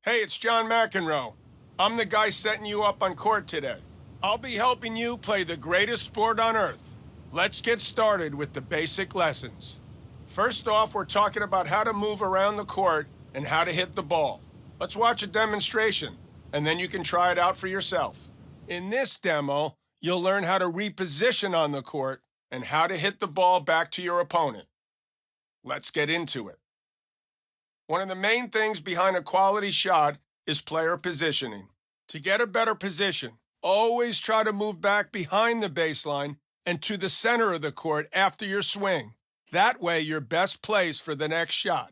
Hey, it's John McEnroe. I'm the guy setting you up on court today. I'll be helping you play the greatest sport on earth. Let's get started with the basic lessons. First off, we're talking about how to move around the court and how to hit the ball. Let's watch a demonstration, and then you can try it out for yourself. In this demo, you'll learn how to reposition on the court and how to hit the ball back to your opponent. Let's get into it. One of the main things behind a quality shot is player positioning. To get a better position, always try to move back behind the baseline and to the center of the court after your swing. That way, you're best placed for the next shot.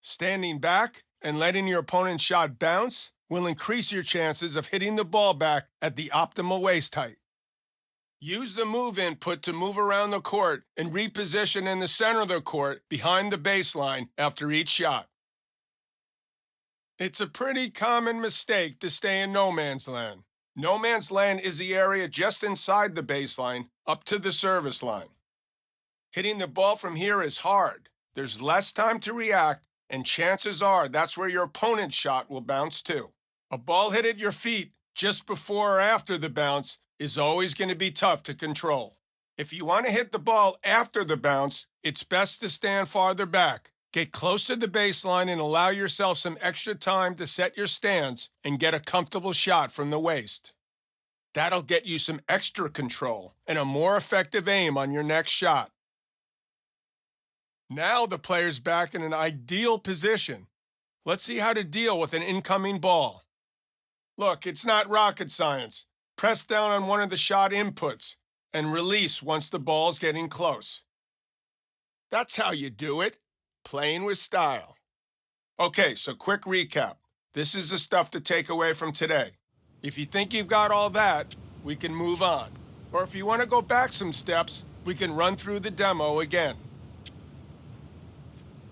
Standing back and letting your opponent's shot bounce will increase your chances of hitting the ball back at the optimal waist height. Use the move input to move around the court and reposition in the center of the court behind the baseline after each shot. It's a pretty common mistake to stay in no man's land. No man's land is the area just inside the baseline up to the service line. Hitting the ball from here is hard. There's less time to react, and chances are that's where your opponent's shot will bounce to. A ball hit at your feet just before or after the bounce is always going to be tough to control. If you want to hit the ball after the bounce, it's best to stand farther back. Get close to the baseline and allow yourself some extra time to set your stance and get a comfortable shot from the waist. That'll get you some extra control and a more effective aim on your next shot. Now the player's back in an ideal position. Let's see how to deal with an incoming ball. Look, it's not rocket science. Press down on one of the shot inputs and release once the ball's getting close. That's how you do it. Playing with style. Okay, so quick recap. This is the stuff to take away from today. If you think you've got all that, we can move on. Or if you want to go back some steps, we can run through the demo again.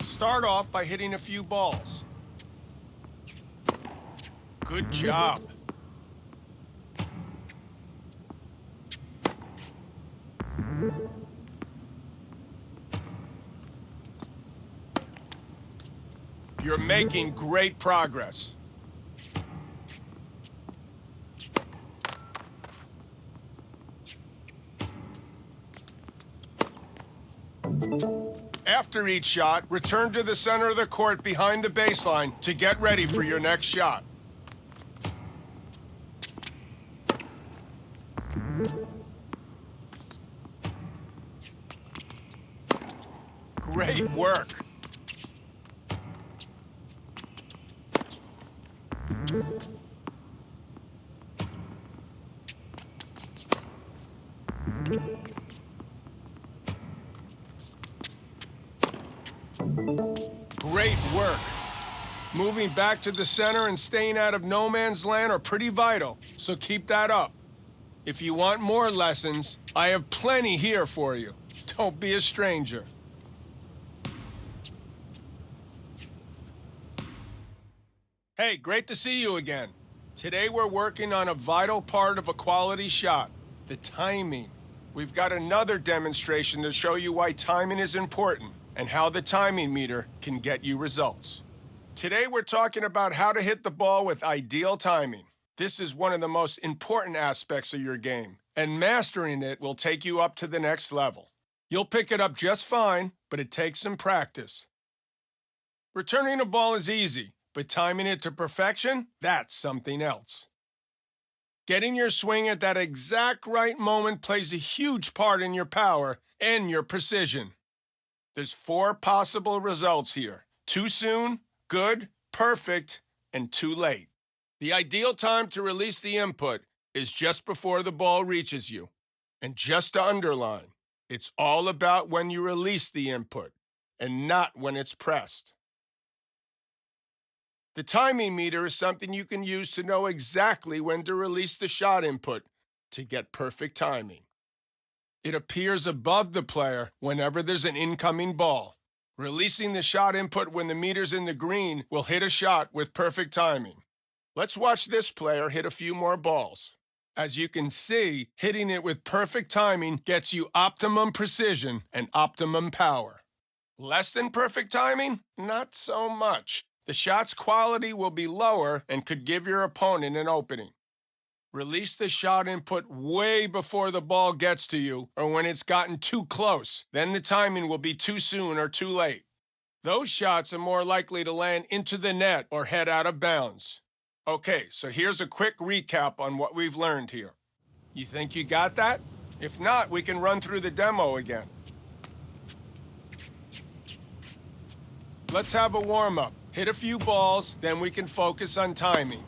Start off by hitting a few balls. Good job. You're making great progress. After each shot, return to the center of the court behind the baseline to get ready for your next shot. Great work. Great work. Moving back to the center and staying out of no man's land are pretty vital, so keep that up. If you want more lessons, I have plenty here for you. Don't be a stranger. Hey, great to see you again. Today we're working on a vital part of a quality shot, the timing. We've got another demonstration to show you why timing is important and how the timing meter can get you results. Today we're talking about how to hit the ball with ideal timing. This is one of the most important aspects of your game, and mastering it will take you up to the next level. You'll pick it up just fine, but it takes some practice. Returning a ball is easy, but timing it to perfection, that's something else. Getting your swing at that exact right moment plays a huge part in your power and your precision. There's 4 possible results here: too soon, good, perfect, and too late. The ideal time to release the input is just before the ball reaches you. And just to underline, it's all about when you release the input and not when it's pressed. The timing meter is something you can use to know exactly when to release the shot input to get perfect timing. It appears above the player whenever there's an incoming ball. Releasing the shot input when the meter's in the green will hit a shot with perfect timing. Let's watch this player hit a few more balls. As you can see, hitting it with perfect timing gets you optimum precision and optimum power. Less than perfect timing? Not so much. The shot's quality will be lower and could give your opponent an opening. Release the shot input way before the ball gets to you or when it's gotten too close. Then the timing will be too soon or too late. Those shots are more likely to land into the net or head out of bounds. Okay, so here's a quick recap on what we've learned here. You think you got that? If not, we can run through the demo again. Let's have a warm-up. Hit a few balls, then we can focus on timing.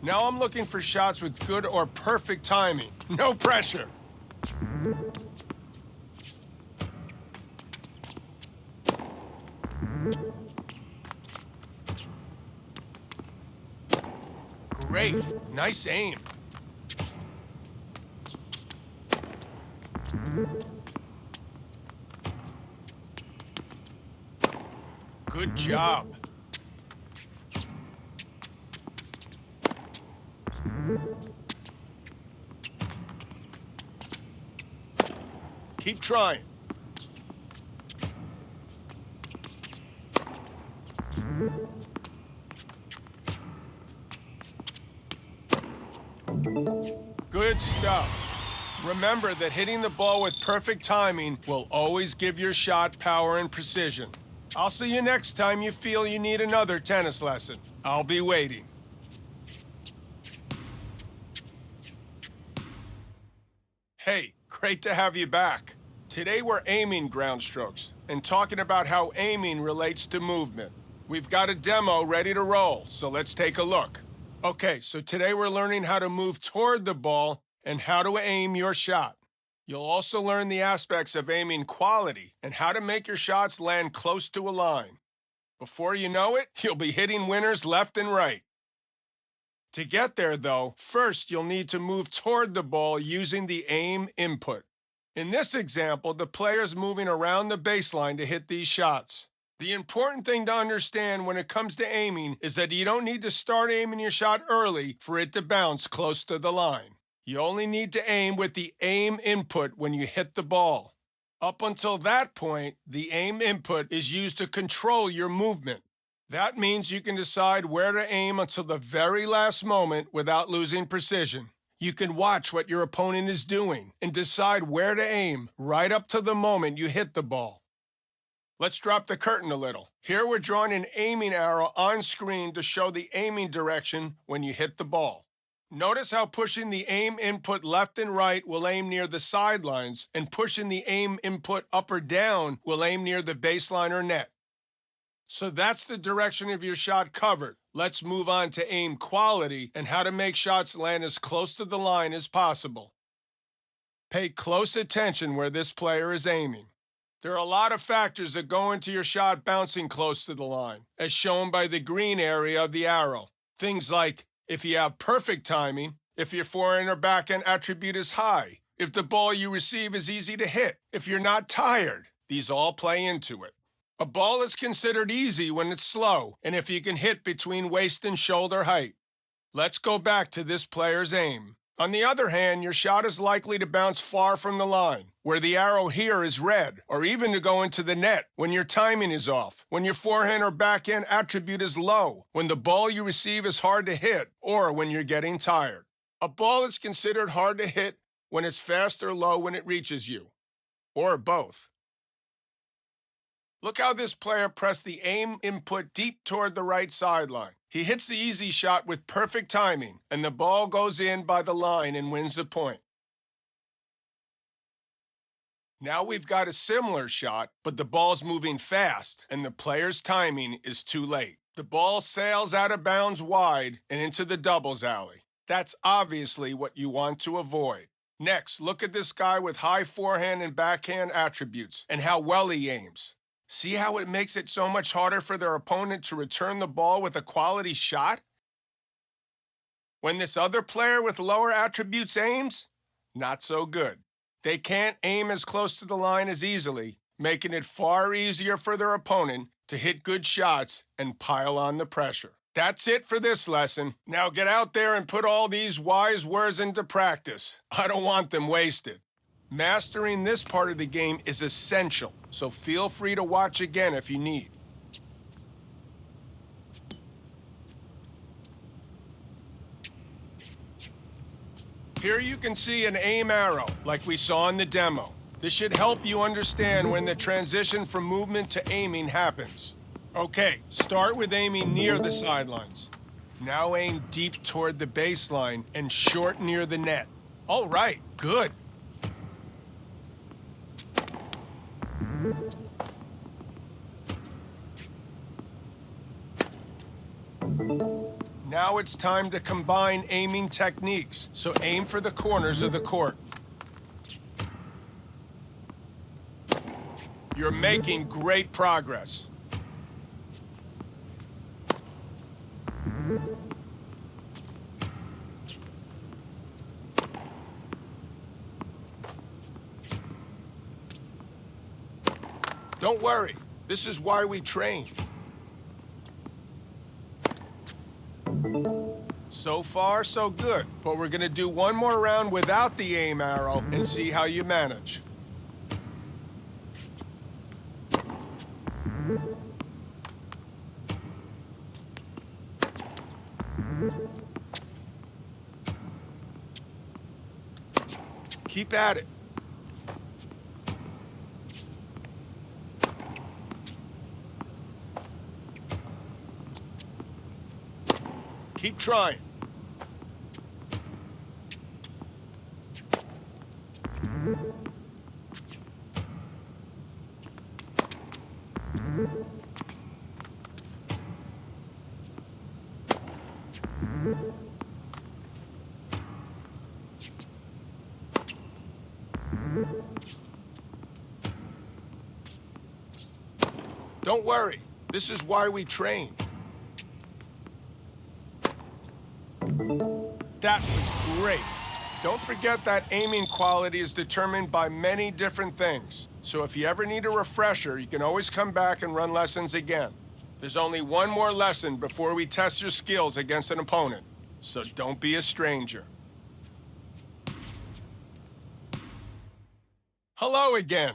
Now I'm looking for shots with good or perfect timing. No pressure. Great. Nice aim. Good job. Keep trying. Good stuff. Remember that hitting the ball with perfect timing will always give your shot power and precision. I'll see you next time you feel you need another tennis lesson. I'll be waiting. Hey, great to have you back. Today we're aiming ground strokes and talking about how aiming relates to movement. We've got a demo ready to roll, so let's take a look. Okay, so today we're learning how to move toward the ball and how to aim your shot. You'll also learn the aspects of aiming quality and how to make your shots land close to a line. Before you know it, you'll be hitting winners left and right. To get there, though, first you'll need to move toward the ball using the aim input. In this example, the player's moving around the baseline to hit these shots. The important thing to understand when it comes to aiming is that you don't need to start aiming your shot early for it to bounce close to the line. You only need to aim with the aim input when you hit the ball. Up until that point, the aim input is used to control your movement. That means you can decide where to aim until the very last moment without losing precision. You can watch what your opponent is doing and decide where to aim right up to the moment you hit the ball. Let's drop the curtain a little. Here we're drawing an aiming arrow on screen to show the aiming direction when you hit the ball. Notice how pushing the aim input left and right will aim near the sidelines, and pushing the aim input up or down will aim near the baseline or net. So that's the direction of your shot covered. Let's move on to aim quality and how to make shots land as close to the line as possible. Pay close attention where this player is aiming. There are a lot of factors that go into your shot bouncing close to the line, as shown by the green area of the arrow. Things like if you have perfect timing, if your forehand or backhand attribute is high, if the ball you receive is easy to hit, if you're not tired. These all play into it. A ball is considered easy when it's slow, and if you can hit between waist and shoulder height. Let's go back to this player's aim. On the other hand, your shot is likely to bounce far from the line, where the arrow here is red, or even to go into the net when your timing is off, when your forehand or backhand attribute is low, when the ball you receive is hard to hit, or when you're getting tired. A ball is considered hard to hit when it's fast or low when it reaches you, or both. Look how this player pressed the aim input deep toward the right sideline. He hits the easy shot with perfect timing, and the ball goes in by the line and wins the point. Now we've got a similar shot, but the ball's moving fast, and the player's timing is too late. The ball sails out of bounds wide and into the doubles alley. That's obviously what you want to avoid. Next, look at this guy with high forehand and backhand attributes and how well he aims. See how it makes it so much harder for their opponent to return the ball with a quality shot? When this other player with lower attributes aims, not so good. They can't aim as close to the line as easily, making it far easier for their opponent to hit good shots and pile on the pressure. That's it for this lesson. Now get out there and put all these wise words into practice. I don't want them wasted. Mastering this part of the game is essential, so feel free to watch again if you need. Here you can see an aim arrow, like we saw in the demo. This should help you understand when the transition from movement to aiming happens. Okay, start with aiming near the sidelines. Now aim deep toward the baseline and short near the net. All right, good. Now it's time to combine aiming techniques, so aim for the corners of the court. You're making great progress. Don't worry, this is why we train. So far, so good, but we're gonna do one more round without the aim arrow and see how you manage. Keep at it. Keep trying. Don't worry, this is why we train. That was great. Don't forget that aiming quality is determined by many different things. So if you ever need a refresher, you can always come back and run lessons again. There's only one more lesson before we test your skills against an opponent. So don't be a stranger. Hello again.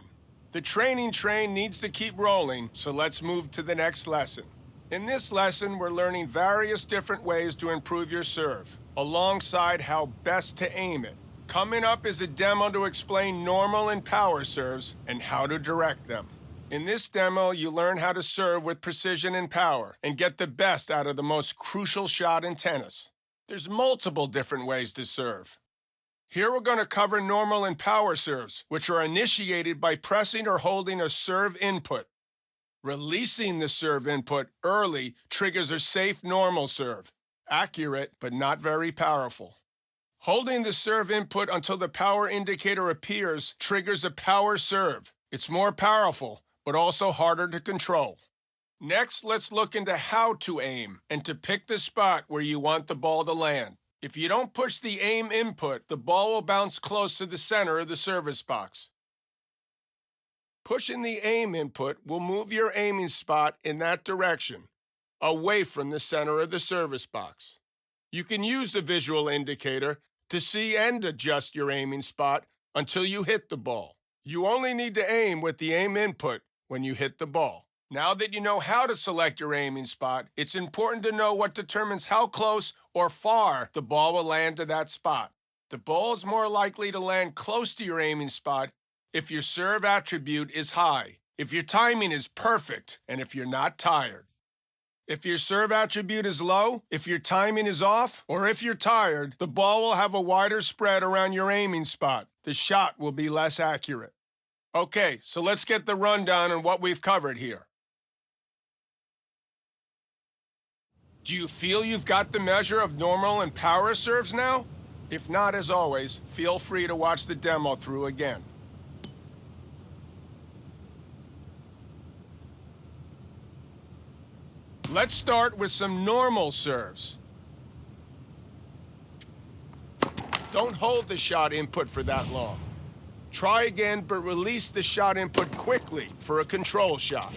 The training train needs to keep rolling, so let's move to the next lesson. In this lesson, we're learning various different ways to improve your serve, alongside how best to aim it. Coming up is a demo to explain normal and power serves and how to direct them. In this demo, you learn how to serve with precision and power and get the best out of the most crucial shot in tennis. There's multiple different ways to serve. Here we're going to cover normal and power serves, which are initiated by pressing or holding a serve input. Releasing the serve input early triggers a safe normal serve. Accurate, but not very powerful. Holding the serve input until the power indicator appears triggers a power serve. It's more powerful, but also harder to control. Next, let's look into how to aim and to pick the spot where you want the ball to land. If you don't push the aim input, the ball will bounce close to the center of the service box. Pushing the aim input will move your aiming spot in that direction, away from the center of the service box. You can use the visual indicator to see and adjust your aiming spot until you hit the ball. You only need to aim with the aim input when you hit the ball. Now that you know how to select your aiming spot, it's important to know what determines how close or far the ball will land to that spot. The ball is more likely to land close to your aiming spot if your serve attribute is high, if your timing is perfect, and if you're not tired. If your serve attribute is low, if your timing is off, or if you're tired, the ball will have a wider spread around your aiming spot. The shot will be less accurate. Okay, so let's get the rundown on what we've covered here. Do you feel you've got the measure of normal and power serves now? If not, as always, feel free to watch the demo through again. Let's start with some normal serves. Don't hold the shot input for that long. Try again, but release the shot input quickly for a control shot.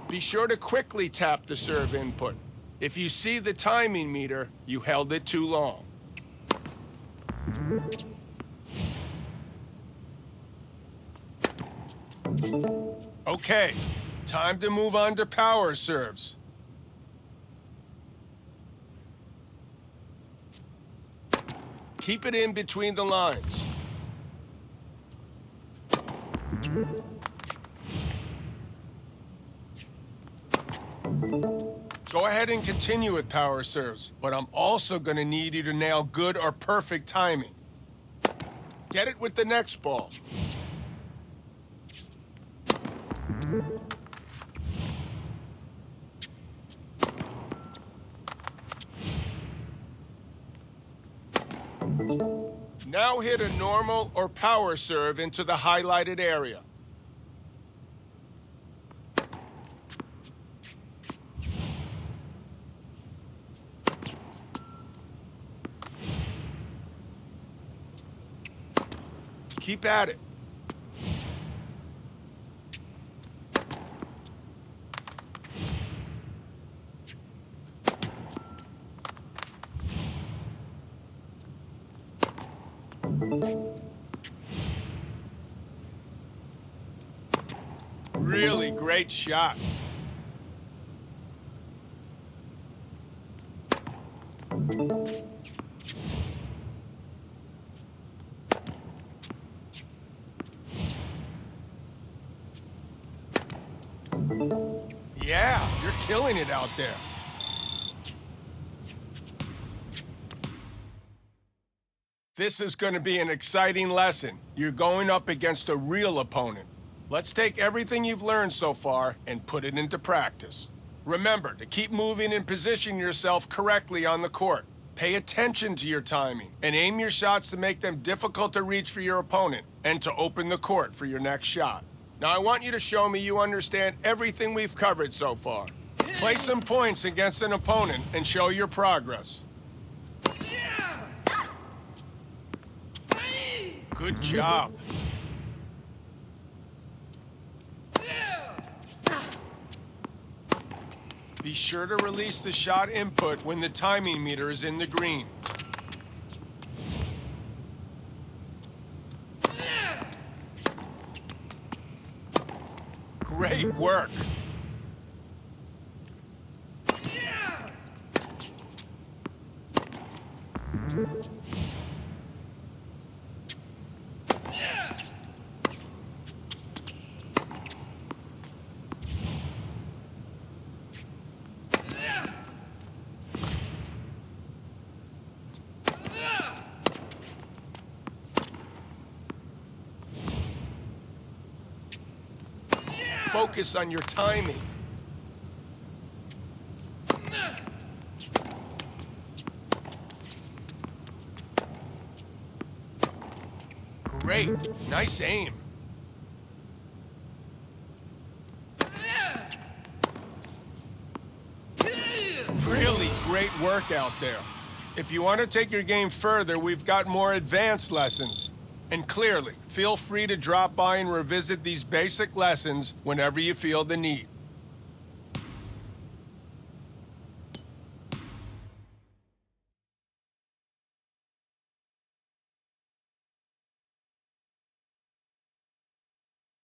Be sure to quickly tap the serve input. If you see the timing meter, you held it too long. Okay, time to move on to power serves. Keep it in between the lines. Go ahead and continue with power serves, but I'm also going to need you to nail good or perfect timing. Get it with the next ball. Now hit a normal or power serve into the highlighted area. Keep at it. Really great shot. Yeah, you're killing it out there. This is going to be an exciting lesson. You're going up against a real opponent. Let's take everything you've learned so far and put it into practice. Remember to keep moving and position yourself correctly on the court. Pay attention to your timing and aim your shots to make them difficult to reach for your opponent and to open the court for your next shot. Now I want you to show me you understand everything we've covered so far. Play some points against an opponent and show your progress. Good job. Be sure to release the shot input when the timing meter is in the green. Great work. Focus on your timing. Great. Nice aim. Really great work out there. If you want to take your game further, we've got more advanced lessons. And clearly, feel free to drop by and revisit these basic lessons whenever you feel the need.